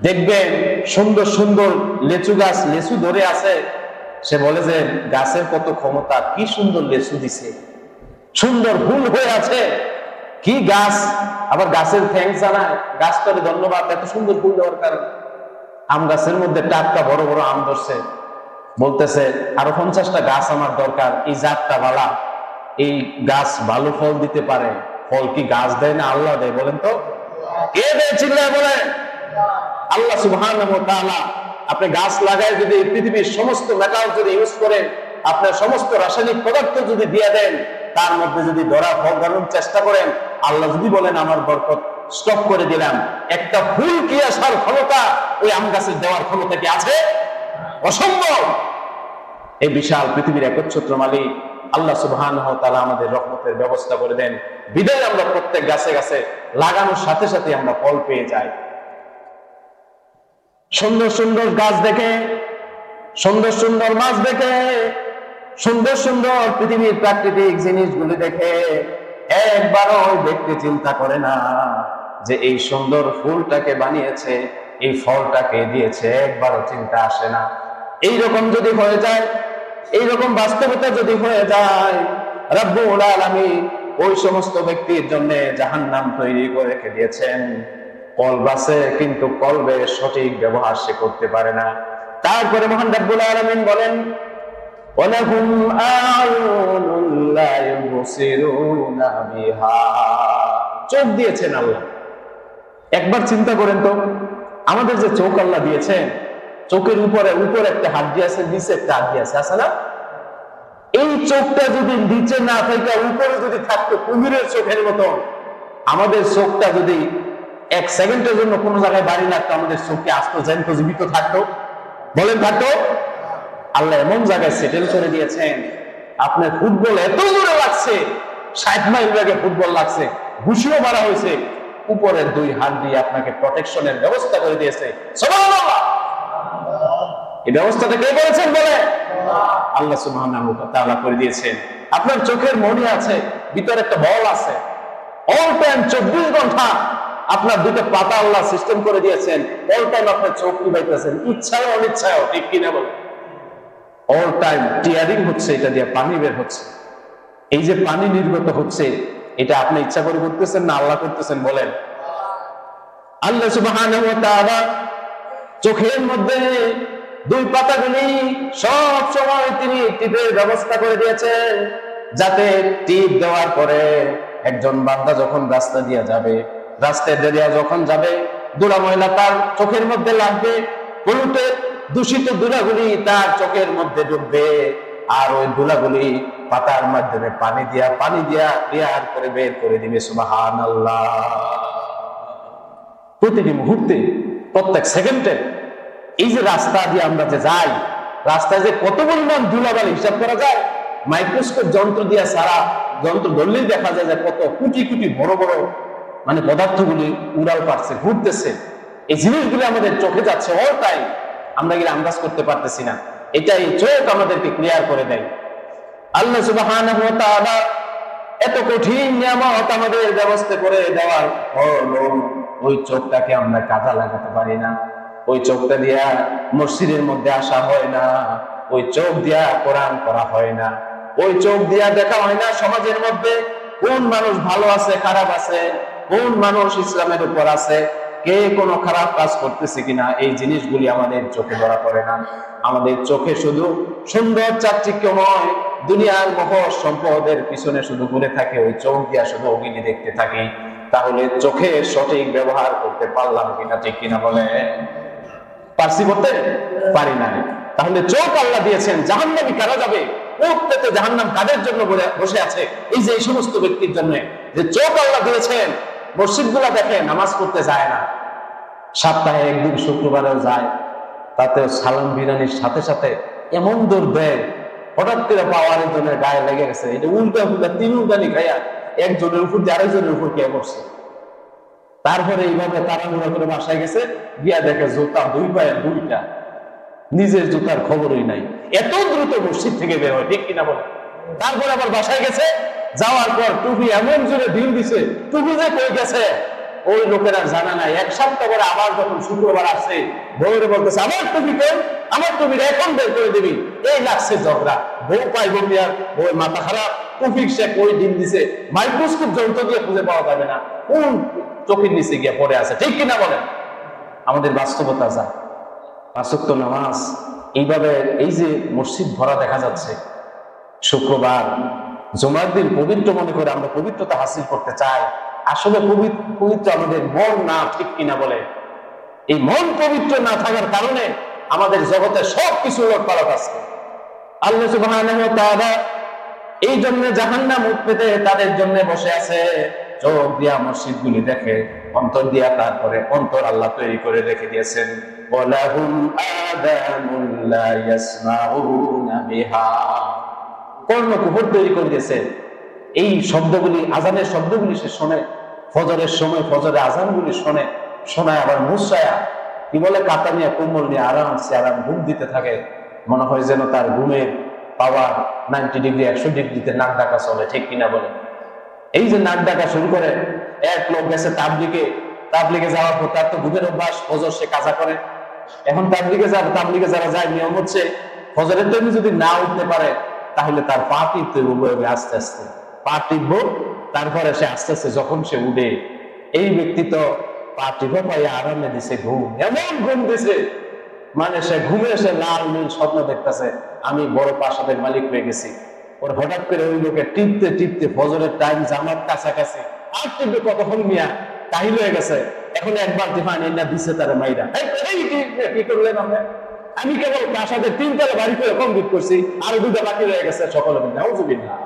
দেখবেন সুন্দর সুন্দর লেচু গাছ, লেচু ধরে আছে, সে বলে যে গাছের কত ক্ষমতা, কি সুন্দর লেচু দিছে, সুন্দর ফুল হয়ে আছে, কি গাছ, আবার গাছের থ্যাঙ্কস জানায়, গাছটারে ধন্যবাদ এত সুন্দর ফুল দেওয়ার কারণে। আম গাছের মধ্যে টাটকা বড় বড় আম ধরছে, বলতেছে আরো 50টা গাছ আমার দরকার, এই জাতটা ভালো, এই গাছ ভালো ফল দিতে পারে। ফল কি গাছ দেয় না আল্লাহ দেয়? বলেন তো, কে দেয়? চিল্লায় বলেন আল্লাহ সুবহানাহু ওয়া তাআলা। আপনি গাছ লাগায় যদি পৃথিবীর সমস্ত মেটাল যদি ইউজ করেন, আপনার সমস্ত রাসায়নিক পদার্থ যদি দিয়ে দেন, তার মধ্যে যদি ধরা ফল ধরার চেষ্টা করেন, আল্লাহ যদি বলেন আমার বরকত স্টপ করে দিলাম, একটা ফুল কি আসার ক্ষমতা ওই আম গাছের দেওয়ার ক্ষমতা কি আছে? অসম্ভব। এই বিশাল পৃথিবীর একচ্ছত্র মালিক আল্লাহ সুবহানাহু ওয়া তাআলা আমাদের রহমতের ব্যবস্থা করে দেন, বিদায় আমরা প্রত্যেক গাছে গাছে লাগানোর সাথে সাথে আমরা ফল পেয়ে যাই। সুন্দর সুন্দর গাছ দেখে, সুন্দর সুন্দর মাছ দেখে, সুন্দর সুন্দর পৃথিবীর প্রাকৃতিক জিনিসগুলি দেখে একবারও ব্যক্তি চিন্তা করে না যে এই সুন্দর ফুলটাকে বানিয়েছে, এই ফলটাকে দিয়েছে, একবারও চিন্তা আসে না। এইরকম যদি হয়ে যায়, এইরকম বাস্তবতা যদি হয়ে যায়, রব্বুল আলামিন ওই সমস্ত ব্যক্তির জন্য জাহান্নাম তৈরি করে রেখে দিয়েছেন। কলব আছে, কিন্তু কলবের সঠিক ব্যবহার সে করতে পারে না। তারপরে মহান রব্বুল আলামিন বলেন, ওয়ালাহুম আ'য়ুনুন লা ইউবসিরুনা বিহা, চোখ দিয়েছেন আল্লাহ। একবার চিন্তা করেন তো, আমাদের যে চোখ আল্লাহ দিয়েছেন, চোখের উপরে একটা হাড্ডি আছে, নিচে একটা হাড্ডি আছে, আছে না? এই চোখটা যদি নিচে না থাকে, উপরে যদি থাকতো কুমিরের চোখের মতো, আমাদের চোখটা যদি 1 সেকেন্ডের জন্য কোনো জায়গায় বাড়ি লাগতো, আমাদের চোখে আসতো, জ্যান্ত জীবিত থাকতো? বলেন থাকতো? আল্লাহ এমন জায়গায় সেটেল করে দিয়েছেন, আপনার ফুটবল এত দূরে লাগছে, 60 মাইল বেগে ফুটবল লাগছে, ঘুষিও মারা হয়েছে, উপরের 2 হাত দিয়ে আপনাকে প্রটেকশনের ব্যবস্থা করে দিয়েছে। সুবহানাল্লাহ। এই ব্যবস্থাটা কে করেছেন? বলে আল্লাহ সুবহানাহু ওয়া তাআলা করে দিয়েছেন। আপনার চোখের মনি আছে, ভিতরে একটা বল আছে, অল টাইম 24 ঘন্টা আপনার 2টা পাতা আল্লাহ সিস্টেম করে দিয়েছেন, অল টাইম আপনার চোখ নিবাইতেছেন, ইচ্ছায় অনিচ্ছায়, ঠিক কিনা বলে? অল টাইম টিয়ারিং হচ্ছে, এটা দিয়ে পানি বের হচ্ছে। এই যে পানি নির্গত হচ্ছে, এটা আপনি ইচ্ছা করে করতেছেন না আল্লাহ করতেছেন? বলেন। আল্লাহ সুবহানাহু ওয়া তাআলা চোখের মধ্যে 2 পাতাগুলি সব সময় তিনি টিপের ব্যবস্থা করে দিয়েছেন, যাতে টিপ দেওয়ার পরে একজন বান্দা যখন রাস্তা দিয়ে যাবে, রাস্তায় দিয়ে যখন যাবে, ধুলা ময়লা তার চোখের মধ্যে লাগবে, পলুটের দূষিত ধুলাগুলি তার চোখের মধ্যে ঢুকবে, আর ওই ধুলাগুলি পাতার মাধ্যমে পানি দিয়া ক্লিয়ার করে বের করে দিবে। সুবহানাল্লাহ। প্রতিটি মুহূর্তে, প্রত্যেক সেকেন্ডে এই যে রাস্তা দিয়ে আমরা যে যাই, রাস্তায় যে কত পরিমাণ ধুলাবালি হিসাব করা যায়, মাইক্রোস্কোপ যন্ত্র দিয়ে সারা যন্ত্র ধরলেই দেখা যায় যে কত কোটি কোটি বড় বড় মানে পদার্থগুলি উড়াল পাচ্ছে, ঘুরতেছে। এই জিনিসগুলি আমাদের চোখে যাচ্ছে অল টাইম, আমরা গিয়ে আন্দাজ করতে পারতেছি না। এটাই চোখ আমাদেরকে ক্লিয়ার করে দেয়। আল্লাহ সুবহানাহু ওয়া তাআলা এত কঠিন নিয়ামত আমাদের ব্যবস্থা করে দেওয়ার পরও ওই চোখটাকে আমরা কাজে লাগাতে পারি না। ওই চোখটা দিয়া মসজিদের মধ্যে আসা হয় না, ওই চোখ দিয়া কোরআন পড়া হয় না, ওই চোখ দিয়া দেখা হয় না সমাজের মধ্যে কোন মানুষ ভালো আছে খারাপ আছে, কোন মানুষ ইসলামের উপর আছে, কে কোনো খারাপ কাজ করতেছে কিনা এই জিনিসগুলি আমাদের চোখে ধরা পড়ে না। আমাদের চোখে শুধু সুন্দর চাকচিক্যময় দুনিয়ার মোহ সম্পদের পিছনে শুধু ঘুরে থাকে, ওই চোখ দিয়া শুধু অগ্নি দেখতে থাকি। তাহলে চোখে সঠিক ব্যবহার করতে পারলাম কিনা, ঠিক কিনা বলে? পারছি, করতে পারি না। তাহলে চোখ আল্লাহ দিয়েছেন, জাহান্নামী কারা যাবে? প্রত্যেকটা জাহান্নাম কাদের জন্য বসে আছে? এই যে এই সমস্ত ব্যক্তির জন্য যে চোখ আল্লাহ দিয়েছেন। মসজিদগুলা দেখে, নামাজ পড়তে যায় না, সপ্তাহে একদিন শুক্রবারেও যায়, তাতেও সালাম বিরানির সাথে সাথে এমন দৌড় দেয়, হঠাৎ করে পাওয়ারের জন্য গায়ে লেগে গেছে, এটা উল্টা উল্টা তিন উল্টানি খাইয়া একজনের উপর দিয়ে আরেকজনের উপর কে বসছে। তারপরে এইভাবে তাড়াহুড়া করে বাসায় গেছে, গিয়া দেখে জুতা দুই পায়ে দুইটা, নিজের জুতার খবরই নাই। এত দ্রুত মসজিদ থেকে বের হয়, ঠিক কিনা বলে? তারপর আবার বাসায় গেছে, যাওয়ার পর টুপি এমন জোরে ঢিল দিছে, টুপি যে কই গেছে ওই লোকের আর জানা নাই। এক সপ্তাহ পরে আবার যখন শুক্রবার আসছে, বউরে বলতেছে আমার টুপি কই, আমার টুপিটা এখন বের করে দিবি। এই লাগছে ঝগড়া, বউ পাই বউ আর বউয়ের মাথা খারাপ, টুপি সে কই ঢিল দিছে, মাইক্রোস্কোপ যন্ত্র দিয়ে খুঁজে পাওয়া যাবে না, কোন চোখের নিচে গিয়ে পড়ে আছে, ঠিক কিনা বলেন? আমাদের বাস্তবতা যা, পাঁচ ওয়াক্ত নামাজ এইভাবে, এই যে মসজিদ ভরা দেখা যাচ্ছে, শুক্রবার জুমার দিন পবিত্র মনে করে আমরা পবিত্রতা হাসিল করতে চাই। আসলে পবিত্র আমাদের মন না, ঠিক কিনা বলে? এই মন পবিত্র না থাকার কারণে আমাদের জগতে সবকিছু উলটপালট আছে। আল্লাহ সুবহানাহু ওয়া তাআলা এই জন্য জাহান্নাম উৎপেতে তাদের জন্য বসে আছে। চোখ দিয়া মসজিদগুলি দেখে, অন্তর দিয়া তারপরে অন্তর আল্লাহ তৈরি করে রেখে দিয়েছেন। ওয়ালাহুম আযানুন লা ইয়াসমাউনা বিহা, কর্ণকুহর তৈরি করে দিয়েছে। এই শব্দগুলি, আজানের শব্দগুলি সে শোনে, ফজরের সময় ফজরের আজানগুলি শোনে, শোনায় আবার মুসায়া কি বলে, কাতা নিয়ে কোমল নিয়ে আরামসে আরাম ঘুম দিতে থাকে। মনে হয় যেন তার ঘুমের পাওয়ার 90 ডিগ্রি 100 ডিগ্রিতে নাক ডাকা চলে, ঠিক কিনা বলে? এই যে নাক ডাকা শুরু করে, এক লোক গেছে তাবলিগে যাওয়ার পর তার তো ঘুমের অভ্যাস, ফজর সে কাজা করে। এখন তাবলিগে যারা যায়, নিয়ম হচ্ছে ফজরের টাইমে যদি না উঠতে পারে তাহলে তার পা টিপতে হবে, আস্তে আস্তে পা টিপব, তারপরে সে আস্তে আস্তে যখন সে উঠে, এই ব্যক্তি তো পা টিপে পাই আরামে দিছে ঘুম, এমন ঘুম দিছে মানে সে ঘুমে এসে লাল নীল স্বপ্ন দেখতেছে, আমি বড় প্রাসাদের মালিক হয়ে গেছি। ওর হঠাৎ করে ওই লোকে টিপতে টিপতে ফজরের টাইম জামাত কাছাকাছি, আর টিপে কতক্ষণ মিয়া কাহিল হয়ে গেছে। এখন একবার দিফান না দিছে তার মাইরা, কি করলেন আপনি? আমি কেবল প্রাসাদের 3 তলা বাড়ি করে কমপ্লিট করছি, আর 2টা বাকি রয়ে গেছে, সকলে মিলে নাউজুবিল্লাহ।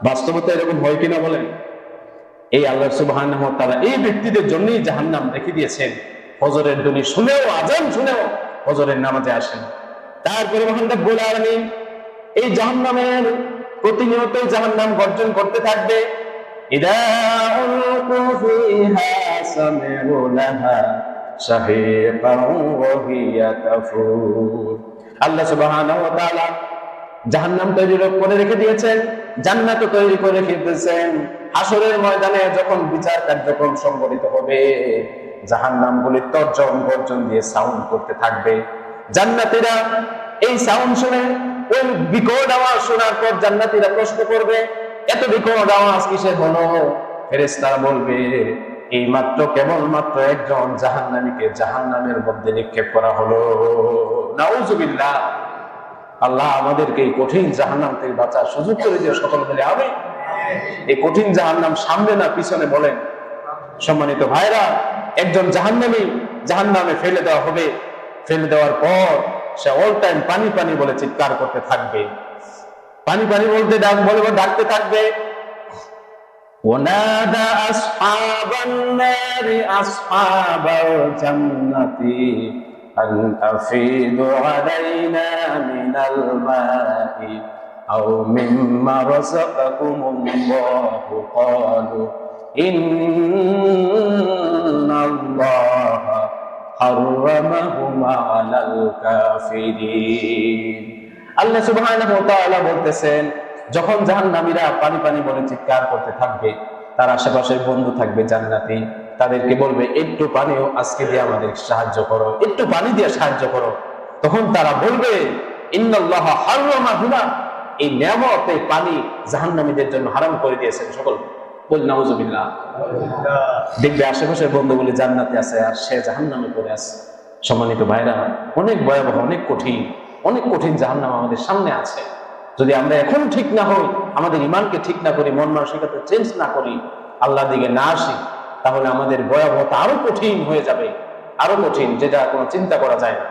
বাস্তবতা এরকম হয় কিনা বলেন? এই আল্লাহ সুবহানাহু ওয়া তাআলা এই ব্যক্তিদের জন্যই জাহান্নাম রেখে দিয়েছেন। ফজরের ধ্বনি শুনেও, আজান শুনেও ফজরের নামাজে আসেন। তারপরে মহান রব্বুল আলামিন এই জাহান্নামের প্রতিনিয়ত জাহান্নাম গর্জন করতে থাকবে। ইদা উলকু ফিহা সামিউ লাহা শাহীকান ওয়া হিয়া তাফুর। আল্লাহ সুবহানাহু ওয়া তাআলা জাহান্নাম তৈরি করে রেখে দিয়েছেন, জান্নাত তৈরি করে রেখে দিয়েছেন। হাসরের ময়দানে যখন বিচার কার্যক্রম সংঘটিত হবে, জাহান্নামগুলি তর্জন গর্জন দিয়ে সাউন্ড করতে থাকবে। জান্নাতীরা এই সাউন্ড শুনে, ওই বিকট আওয়াজ শোনার পর জান্নাতীরা প্রশ্ন করবে, এত বিকট আওয়াজ কিসের হলো? ফেরেশতারা বলবে, এই মাত্র কেবলমাত্র একজন জাহান্নামীকে জাহান্নামের মধ্যে নিক্ষেপ করা হলো। নাউজুবিল্লাহ। আল্লাহ আমাদেরকে এই কঠিন জাহান্নাম থেকে বাঁচার সুযোগ করে দিয়ে সকল মিলে আমি এই কঠিন জাহান্নাম সামনে না পিছনে বলেন। সম্মানিত ভাইরা, একজন জাহান্নামী জাহান্নামে ফেলে দেওয়া হবে, ফেলে দেওয়ার পর সে অল টাইম পানি পানি বলে চিৎকার করতে থাকবে, পানি পানি বলতে ডাকতে থাকবে। ওয়ানাদা আসহাবান নারি আসহাবাল জান্নাতি আন আফিদু আলাইনা মিনাল মাই আও মিম্মা রাযাকাকুমুল্লাহু ক্বালু ইন্নাল্লাহা হাররামাহুমা আলাল কাফিরিন। আল্লাহ সুবহানাহু ওয়া তাআলা বলতেছেন, যখন জাহান্নামীরা পানি পানি বলে চিৎকার করতে থাকবে, তার আশেপাশের বন্ধু থাকবে জান্নাতি, তাদেরকে বলবে একটু পানিও আজকে দিয়ে আমাদের সাহায্য করো, একটু পানি দিয়ে সাহায্য করো। তখন তারা বলবে, ইন্নাল্লাহা হাররামাহুমা, এই নিয়ামত, এই পানি জাহান্নামীদের জন্য হারাম করে দিয়েছেন। সকল বল নাউজুবিল্লাহ। দেখবে আশেপাশের বন্ধুগুলি জান্নাতে আছে আর সে জাহান্নামে পড়ে আছে। সম্মানিত ভাইরা, অনেক ভয়াবহ, অনেক কঠিন জাহান্নাম আমাদের সামনে আছে। যদি আমরা এখন ঠিক না হই, আমাদের ইমানকে ঠিক না করি, মন মানসিকতা চেঞ্জ না করি, আল্লাহর দিকে না আসি, তাহলে আমাদের ভয়াবহতা আরো কঠিন হয়ে যাবে, আরো কঠিন, যেটা কোনো চিন্তা করা যায় না।